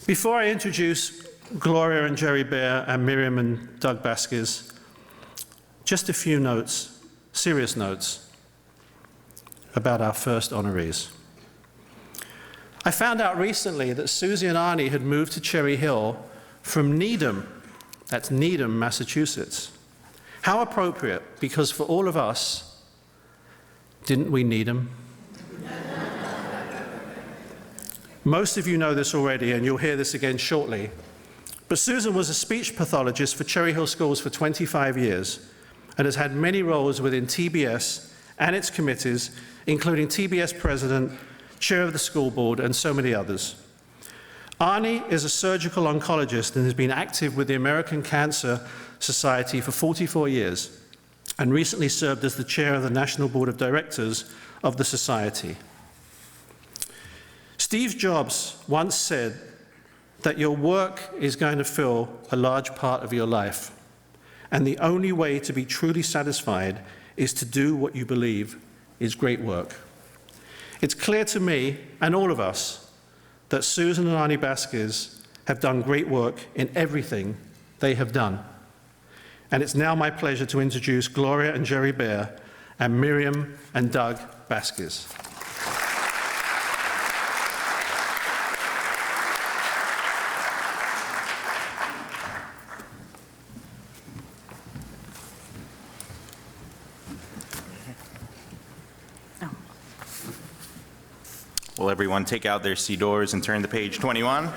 Before I introduce Gloria and Jerry Baer and Miriam and Doug Baskies, just a few notes, serious notes, about our first honorees. I found out recently that Susie and Arnie had moved to Cherry Hill from Needham, that's Needham, Massachusetts. How appropriate, because for all of us, didn't we need them? Most of you know this already, and you'll hear this again shortly. But Susan was a speech pathologist for Cherry Hill Schools for 25 years and has had many roles within TBS and its committees, including TBS president, chair of the school board, and so many others. Arnie is a surgical oncologist and has been active with the American Cancer Society for 44 years and recently served as the chair of the National Board of Directors of the Society. Steve Jobs once said that your work is going to fill a large part of your life, and the only way to be truly satisfied is to do what you believe is great work. It's clear to me, and all of us, that Susan and Arnie Baskies have done great work in everything they have done. And it's now my pleasure to introduce Gloria and Jerry Baer and Miriam and Doug Baskies. Will everyone take out their Sidors and turn to page 21?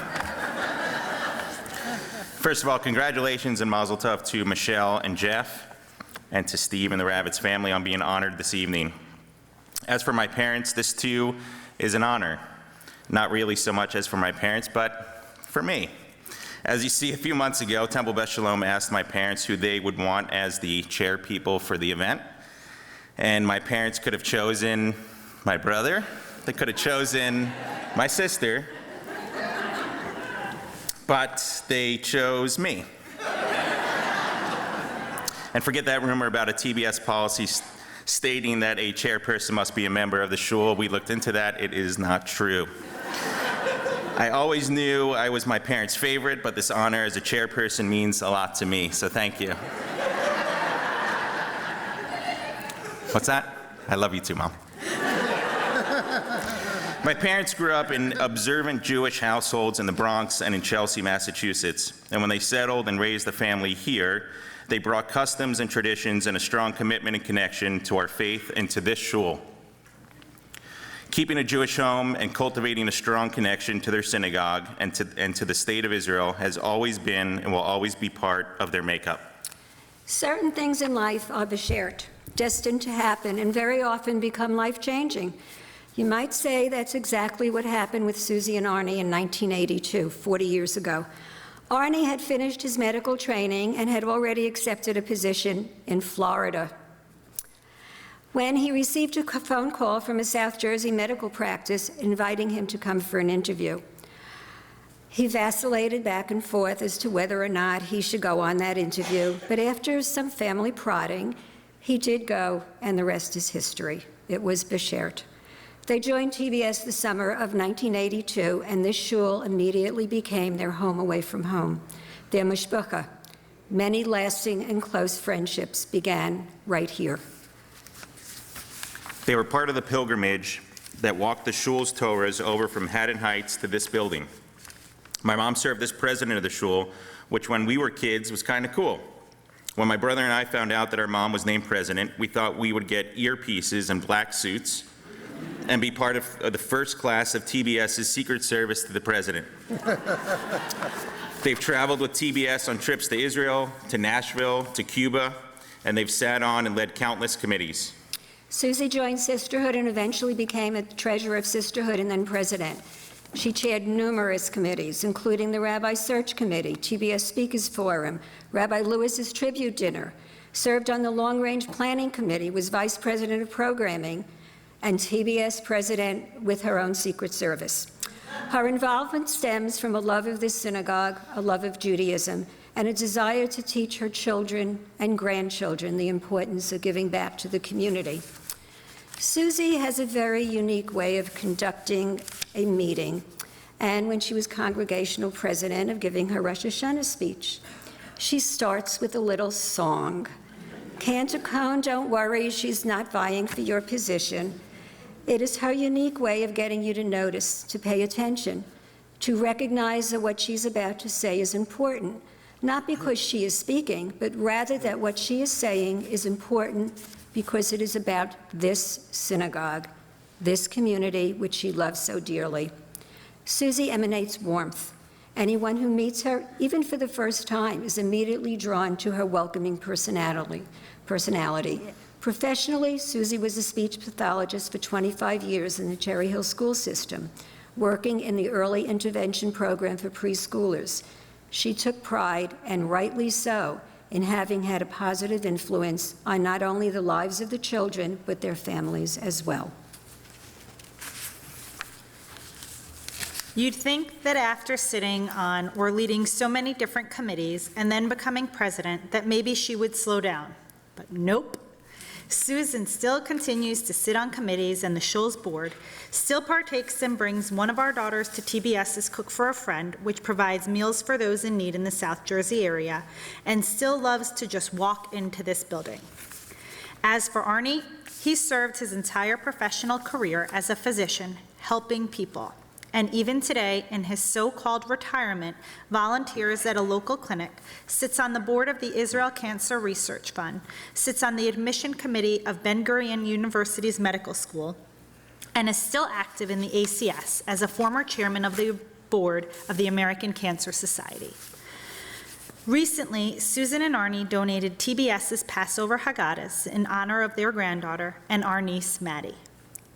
First of all, congratulations and mazel tov to Michelle and Jeff, and to Steve and the Ravitz family on being honored this evening. As for my parents, this too is an honor. Not really so much as for my parents, but for me. As you see, a few months ago, Temple Beth Sholom asked my parents who they would want as the chairpeople for the event. And my parents could have chosen my brother. They could have chosen my sister, but they chose me. And forget that rumor about a TBS policy stating that a chairperson must be a member of the shul. We looked into that. It is not true. I always knew I was my parents' favorite, but this honor as a chairperson means a lot to me, so thank you. What's that? I love you too, Mom. My parents grew up in observant Jewish households in the Bronx and in Chelsea, Massachusetts. And when they settled and raised the family here, they brought customs and traditions and a strong commitment and connection to our faith and to this shul. Keeping a Jewish home and cultivating a strong connection to their synagogue and to the state of Israel has always been and will always be part of their makeup. Certain things in life are beshert, destined to happen, and very often become life-changing. You might say that's exactly what happened with Susie and Arnie in 1982, 40 years ago. Arnie had finished his medical training and had already accepted a position in Florida when he received a phone call from a South Jersey medical practice inviting him to come for an interview. He vacillated back and forth as to whether or not he should go on that interview, but after some family prodding, he did go, and the rest is history. It was beshert. They joined TBS the summer of 1982, and this shul immediately became their home away from home, their mishpucha. Many lasting and close friendships began right here. They were part of the pilgrimage that walked the shul's Torahs over from Haddon Heights to this building. My mom served as president of the shul, which when we were kids was kind of cool. When my brother and I found out that our mom was named president, we thought we would get earpieces and black suits and be part of the first class of TBS's Secret Service to the president. They've traveled with TBS on trips to Israel, to Nashville, to Cuba, and they've sat on and led countless committees. Susie joined Sisterhood and eventually became a treasurer of Sisterhood and then president. She chaired numerous committees, including the Rabbi Search Committee, TBS Speakers Forum, Rabbi Lewis's Tribute Dinner, served on the Long Range Planning Committee, was vice president of programming, and TBS president with her own Secret Service. Her involvement stems from a love of the synagogue, a love of Judaism, and a desire to teach her children and grandchildren the importance of giving back to the community. Susie has a very unique way of conducting a meeting, and when she was congregational president of giving her Rosh Hashanah speech. She starts with a little song. Cantor Cohn, don't worry, she's not vying for your position. It is her unique way of getting you to notice, to pay attention, to recognize that what she's about to say is important, not because she is speaking, but rather that what she is saying is important because it is about this synagogue, this community which she loves so dearly. Susie emanates warmth. Anyone who meets her, even for the first time, is immediately drawn to her welcoming personality. Professionally, Susie was a speech pathologist for 25 years in the Cherry Hill school system, working in the early intervention program for preschoolers. She took pride, and rightly so, in having had a positive influence on not only the lives of the children, but their families as well. You'd think that after sitting on or leading so many different committees and then becoming president, that maybe she would slow down. But nope. Susan still continues to sit on committees and the Shul's board, still partakes and brings one of our daughters to TBS's Cook for a Friend, which provides meals for those in need in the South Jersey area, and still loves to just walk into this building. As for Arnie, he served his entire professional career as a physician, helping people. And even today, in his so-called retirement, volunteers at a local clinic, sits on the board of the Israel Cancer Research Fund, sits on the admission committee of Ben-Gurion University's medical school, and is still active in the ACS as a former chairman of the board of the American Cancer Society. Recently, Susan and Arnie donated TBS's Passover Haggadahs in honor of their granddaughter and our niece, Maddie.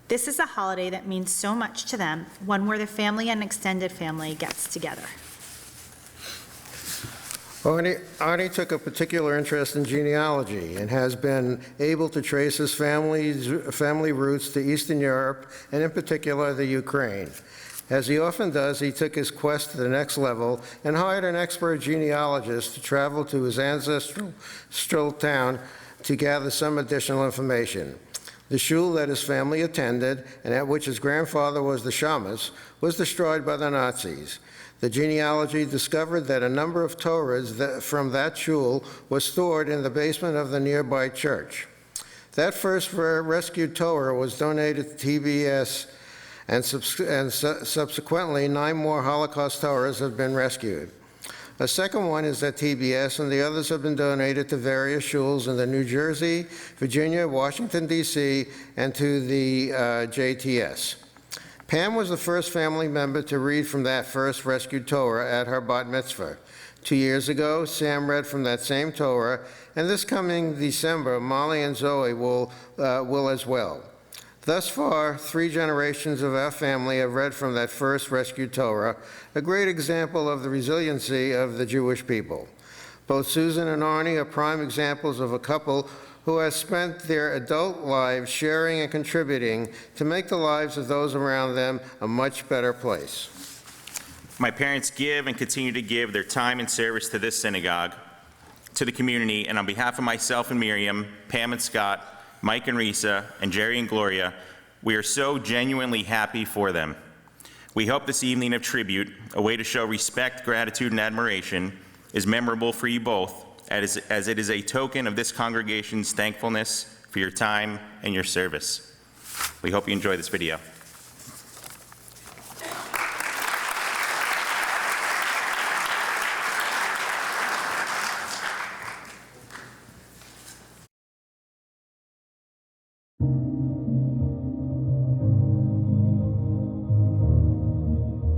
This is a holiday that means so much to them, one where the family and extended family gets together. Arnie took a particular interest in genealogy and has been able to trace his family roots to Eastern Europe, and in particular, the Ukraine. As he often does, he took his quest to the next level and hired an expert genealogist to travel to his ancestral town to gather some additional information. The shul that his family attended, and at which his grandfather was the shamus, was destroyed by the Nazis. The genealogy discovered that a number of Torahs from that shul was stored in the basement of the nearby church. That first rescued Torah was donated to TBS, and subsequently 9 more Holocaust Torahs have been rescued. A second one is at TBS, and the others have been donated to various shuls in the New Jersey, Virginia, Washington, D.C., and to the JTS. Pam was the first family member to read from that first rescued Torah at her bat mitzvah. 2 years ago, Sam read from that same Torah, and this coming December, Molly and Zoe will as well. Thus far, 3 generations of our family have read from that first rescued Torah, a great example of the resiliency of the Jewish people. Both Susan and Arnie are prime examples of a couple who has spent their adult lives sharing and contributing to make the lives of those around them a much better place. My parents give and continue to give their time and service to this synagogue, to the community, and on behalf of myself and Miriam, Pam and Scott, Mike and Risa, and Jerry and Gloria, we are so genuinely happy for them. We hope this evening of tribute, a way to show respect, gratitude, and admiration, is memorable for you both, as it is a token of this congregation's thankfulness for your time and your service. We hope you enjoy this video.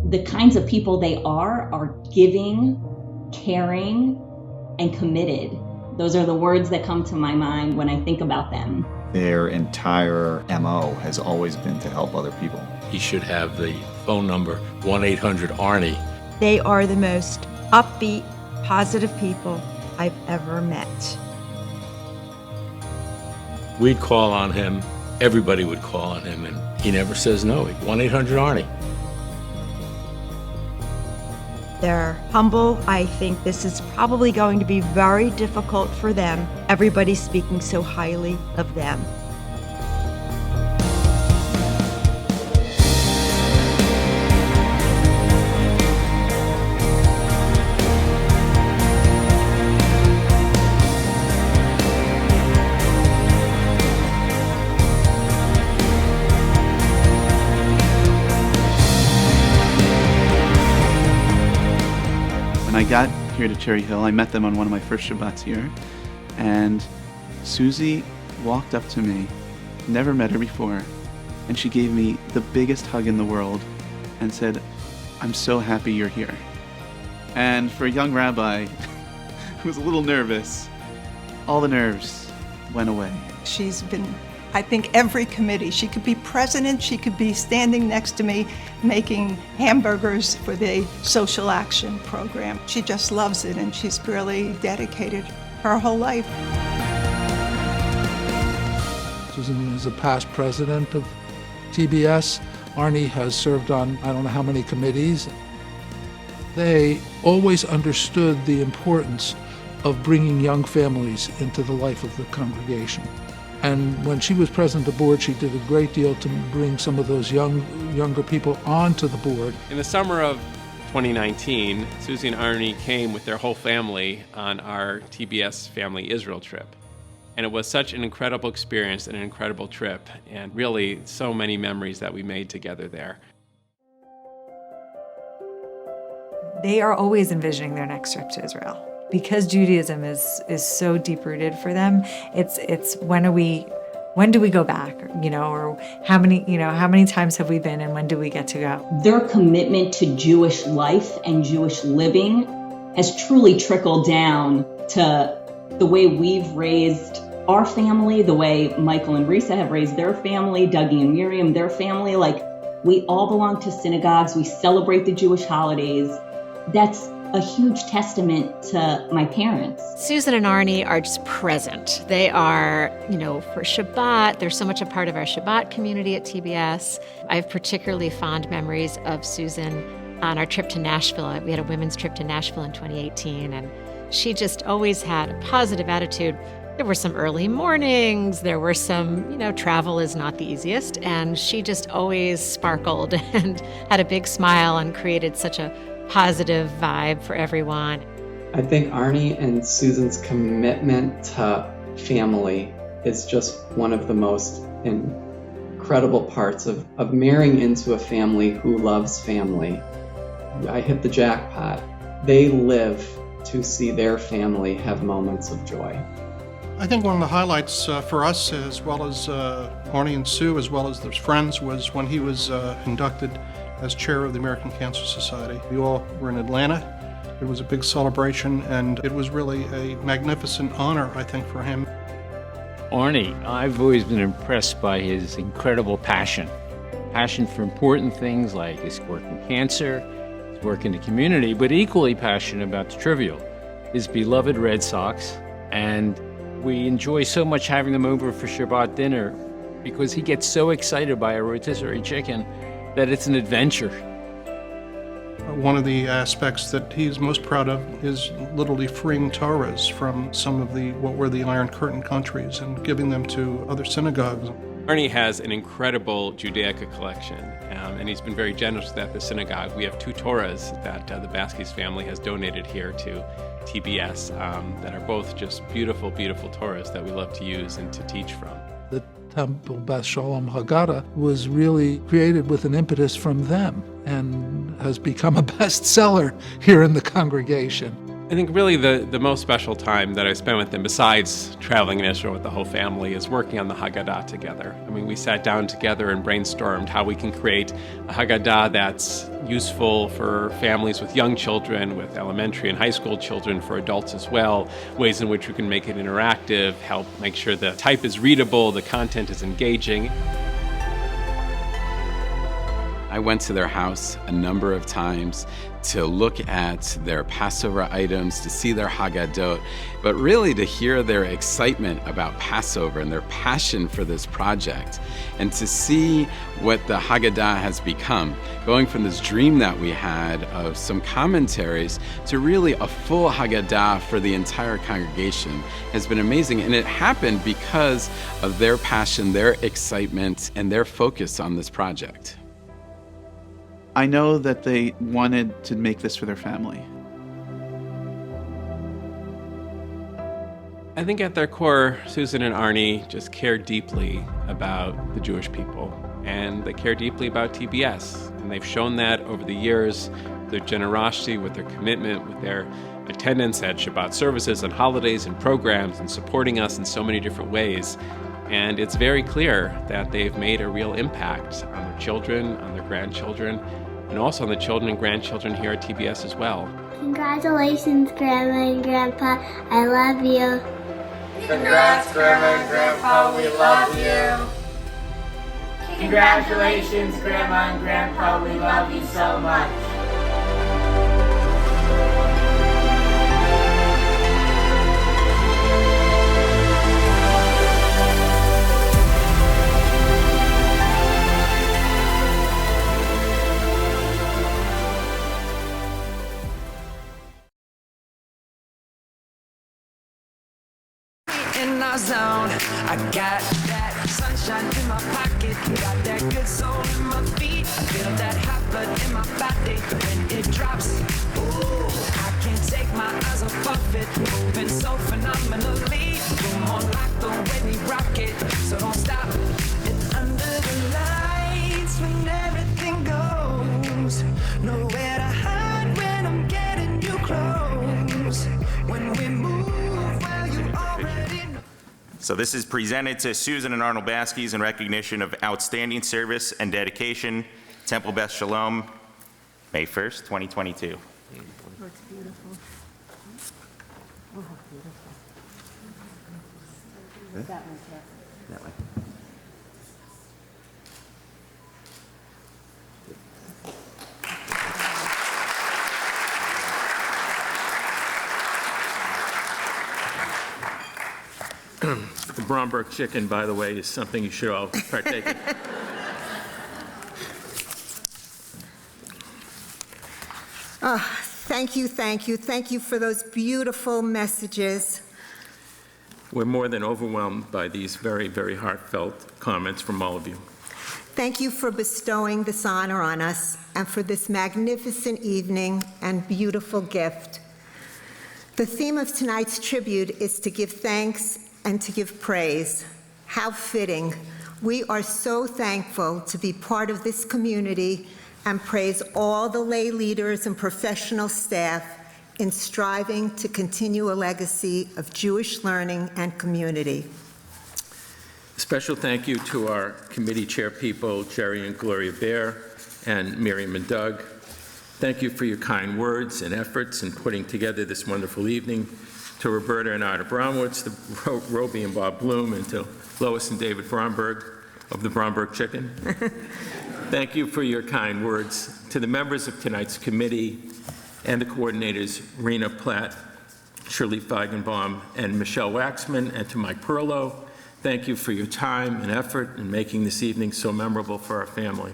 The kinds of people they are giving, caring, and committed. Those are the words that come to my mind when I think about them. Their entire MO has always been to help other people. He should have the phone number 1-800-ARNIE. They are the most upbeat, positive people I've ever met. We'd call on him, everybody would call on him, and he never says no. 1-800-ARNIE. They're humble. I think this is probably going to be very difficult for them. Everybody's speaking so highly of them. got here to Cherry Hill, I met them on one of my first Shabbats here, and Susie walked up to me, never met her before, and she gave me the biggest hug in the world and said, "I'm so happy you're here." And for a young rabbi who was a little nervous, all the nerves went away. She's been, I think, every committee. She could be president, she could be standing next to me making hamburgers for the social action program. She just loves it, and she's really dedicated her whole life. Susan is a past president of TBS. Arnie has served on I don't know how many committees. They always understood the importance of bringing young families into the life of the congregation. And when she was president of the board, she did a great deal to bring some of those younger people onto the board. In the summer of 2019, Susie and Arnie came with their whole family on our TBS Family Israel trip. And it was such an incredible experience and an incredible trip, and really so many memories that we made together there. They are always envisioning their next trip to Israel. Because Judaism is so deep-rooted for them, it's when do we go back, or how many times have we been and when do we get to go? Their commitment to Jewish life and Jewish living has truly trickled down to the way we've raised our family, the way Michael and Risa have raised their family, Dougie and Miriam, their family. Like, we all belong to synagogues, we celebrate the Jewish holidays. That's a huge testament to my parents. Susan and Arnie are just present. They are, for Shabbat, they're so much a part of our Shabbat community at TBS. I have particularly fond memories of Susan on our trip to Nashville. We had a women's trip to Nashville in 2018, and she just always had a positive attitude. There were some early mornings, there were some, travel is not the easiest, and she just always sparkled and had a big smile and created such a positive vibe for everyone. I think Arnie and Susan's commitment to family is just one of the most incredible parts of marrying into a family who loves family. I hit the jackpot. They live to see their family have moments of joy. I think one of the highlights for us, as well as Arnie and Sue, as well as their friends, was when he was inducted as chair of the American Cancer Society. We all were in Atlanta. It was a big celebration, and it was really a magnificent honor, I think, for him. Arnie, I've always been impressed by his incredible passion for important things like his work in cancer, his work in the community, but equally passionate about the trivial, his beloved Red Sox, and we enjoy so much having them over for Shabbat dinner because he gets so excited by a rotisserie chicken that it's an adventure. One of the aspects that he's most proud of is literally freeing Torahs from some of what were the Iron Curtain countries and giving them to other synagogues. Arnie has an incredible Judaica collection, and he's been very generous at the synagogue. We have 2 Torahs that the Baskies family has donated here to TBS that are both just beautiful, beautiful Torahs that we love to use and to teach from. The Temple Beth Sholom Haggadah was really created with an impetus from them and has become a bestseller here in the congregation. I think really the most special time that I spent with them, besides traveling in Israel with the whole family, is working on the Haggadah together. I mean, we sat down together and brainstormed how we can create a Haggadah that's useful for families with young children, with elementary and high school children, for adults as well, ways in which we can make it interactive, help make sure the type is readable, the content is engaging. I went to their house a number of times to look at their Passover items, to see their Haggadot, but really to hear their excitement about Passover and their passion for this project, and to see what the Haggadah has become, going from this dream that we had of some commentaries to really a full Haggadah for the entire congregation has been amazing. And it happened because of their passion, their excitement, and their focus on this project. I know that they wanted to make this for their family. I think at their core, Susan and Arnie just care deeply about the Jewish people, and they care deeply about TBS. And they've shown that over the years their generosity, with their commitment, with their attendance at Shabbat services and holidays and programs and supporting us in so many different ways. And it's very clear that they've made a real impact on their children, on their grandchildren, and also on the children and grandchildren here at TBS as well. Congratulations, Grandma and Grandpa. I love you. Congrats, Grandma and Grandpa. We love you. Congratulations, Grandma and Grandpa. We love you so much. In our zone, I got that sunshine in my pocket, got that good soul in my feet. I feel that hot blood in my body when it drops. Ooh, I can't take my eyes off of it, moving so phenomenally. You're more like the way we rock it, so don't stop. And under the lights, when everything goes, nowhere to hide when I'm getting you close. When we move, well, you already. So this is presented to Susan and Arnie Baskies in recognition of outstanding service and dedication. Temple Beth Sholom, May 1st, 2022. Looks beautiful. Oh, beautiful. That one, That way. The Bromberg chicken, by the way, is something you should all partake in. Thank you, thank you. Thank you for those beautiful messages. We're more than overwhelmed by these very, very heartfelt comments from all of you. Thank you for bestowing this honor on us and for this magnificent evening and beautiful gift. The theme of tonight's tribute is to give thanks and to give praise. How fitting. We are so thankful to be part of this community and praise all the lay leaders and professional staff in striving to continue a legacy of Jewish learning and community. A special thank you to our committee chairpeople, Jerry and Gloria Baer, and Miriam and Doug. Thank you for your kind words and efforts in putting together this wonderful evening. To Roberta and Ida Bromwitz, to Roby and Bob Bloom, and to Lois and David Bromberg of the Bromberg Chicken. Thank you for your kind words. To the members of tonight's committee and the coordinators, Rena Platt, Shirley Feigenbaum, and Michelle Waxman, and to Mike Perlow, thank you for your time and effort in making this evening so memorable for our family.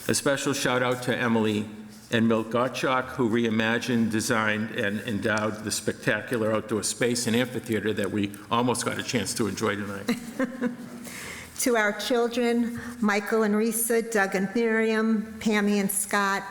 A special shout out to Emily and Milt Gottschalk, who reimagined, designed, and endowed the spectacular outdoor space and amphitheater that we almost got a chance to enjoy tonight. To our children, Michael and Risa, Doug and Miriam, Pammy and Scott,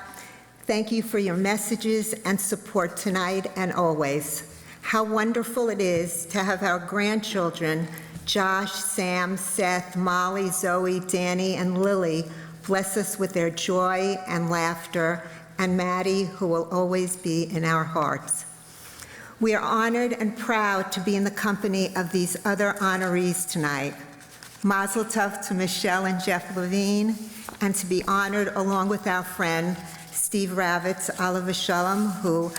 thank you for your messages and support tonight and always. How wonderful it is to have our grandchildren, Josh, Sam, Seth, Molly, Zoe, Danny, and Lily, bless us with their joy and laughter, and Maddie, who will always be in our hearts. We are honored and proud to be in the company of these other honorees tonight. Mazel tov to Michelle and Jeff Levine, and to be honored along with our friend Steve Ravitz, Oliver Sholom, who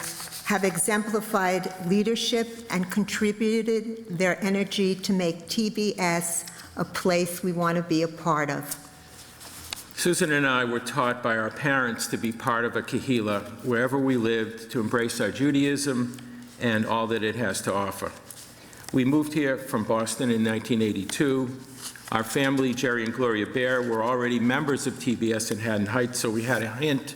have exemplified leadership and contributed their energy to make TBS a place we want to be a part of. Susan and I were taught by our parents to be part of a kahila wherever we lived, to embrace our Judaism and all that it has to offer. We moved here from Boston in 1982. Our family, Jerry and Gloria Baer, were already members of TBS in Haddon Heights, so we had a hint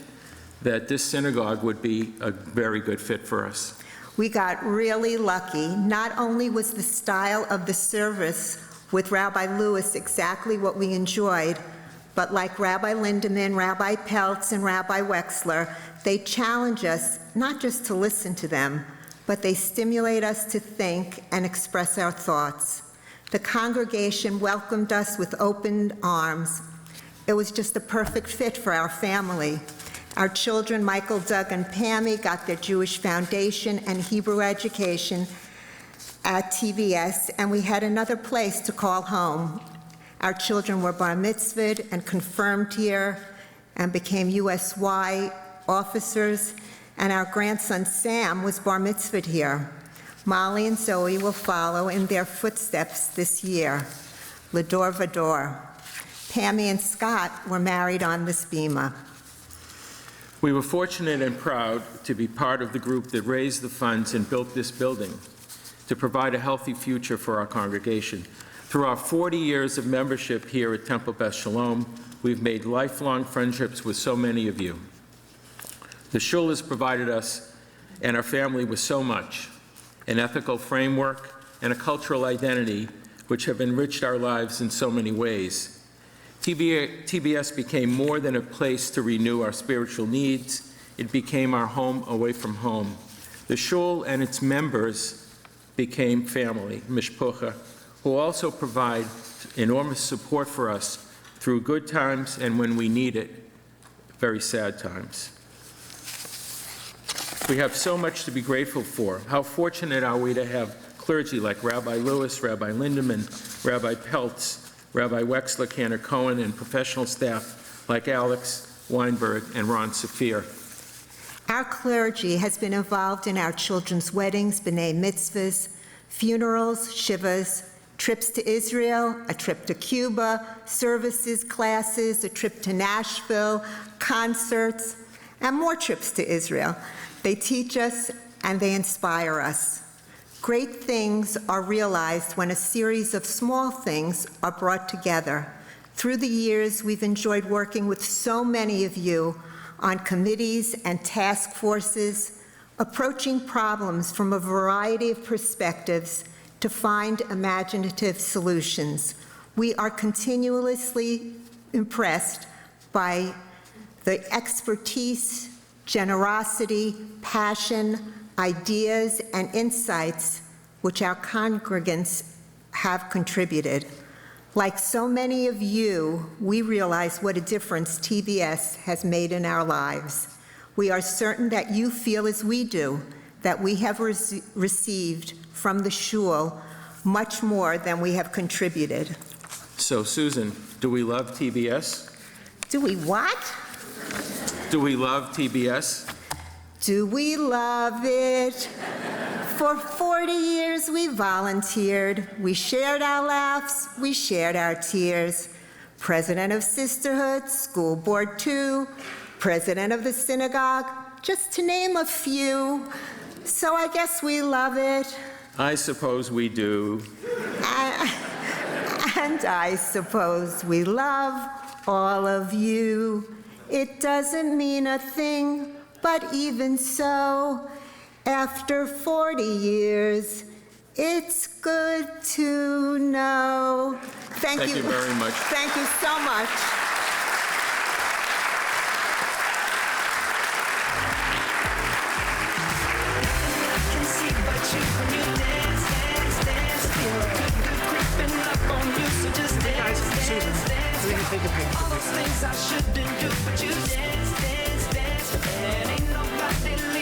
that this synagogue would be a very good fit for us. We got really lucky. Not only was the style of the service with Rabbi Lewis exactly what we enjoyed, but like Rabbi Lindemann, Rabbi Peltz, and Rabbi Wexler, they challenge us not just to listen to them, but they stimulate us to think and express our thoughts. The congregation welcomed us with open arms. It was just a perfect fit for our family. Our children, Michael, Doug, and Pammy, got their Jewish foundation and Hebrew education at TBS, and we had another place to call home. Our children were bar mitzvahed and confirmed here and became USY officers, and our grandson Sam was bar mitzvahed here. Molly and Zoe will follow in their footsteps this year. L'dor vador. Pammy and Scott were married on this bima. We were fortunate and proud to be part of the group that raised the funds and built this building to provide a healthy future for our congregation. Through our 40 years of membership here at Temple Beth Sholom, we've made lifelong friendships with so many of you. The shul has provided us and our family with so much, an ethical framework and a cultural identity which have enriched our lives in so many ways. TBS became more than a place to renew our spiritual needs. It became our home away from home. The shul and its members became family, mishpocha, who also provide enormous support for us through good times and, when we need it, very sad times. We have so much to be grateful for. How fortunate are we to have clergy like Rabbi Lewis, Rabbi Lindemann, Rabbi Peltz, Rabbi Wexler, Cantor Cohen, and professional staff like Alex Weinberg and Ron Saphir. Our clergy has been involved in our children's weddings, b'nai mitzvahs, funerals, shivas, trips to Israel, a trip to Cuba, services, classes, a trip to Nashville, concerts, and more trips to Israel. They teach us and they inspire us. Great things are realized when a series of small things are brought together. Through the years, we've enjoyed working with so many of you on committees and task forces, approaching problems from a variety of perspectives to find imaginative solutions. We are continuously impressed by the expertise, generosity, passion, ideas, and insights which our congregants have contributed. Like so many of you, we realize what a difference TBS has made in our lives. We are certain that you feel as we do, that we have received from the shul much more than we have contributed. So, Susan, do we love TBS? Do we what? Do we love TBS? Do we love it? For 40 years, we volunteered. We shared our laughs. We shared our tears. President of Sisterhood, School Board 2, President of the Synagogue, just to name a few. So I guess we love it. I suppose we do. And I suppose we love all of you. It doesn't mean a thing, but even so, after 40 years, it's good to know. Thank you very much. Thank you so much. Take a picture. All those things I shouldn't do, but you dance, dance, dance, and ain't nobody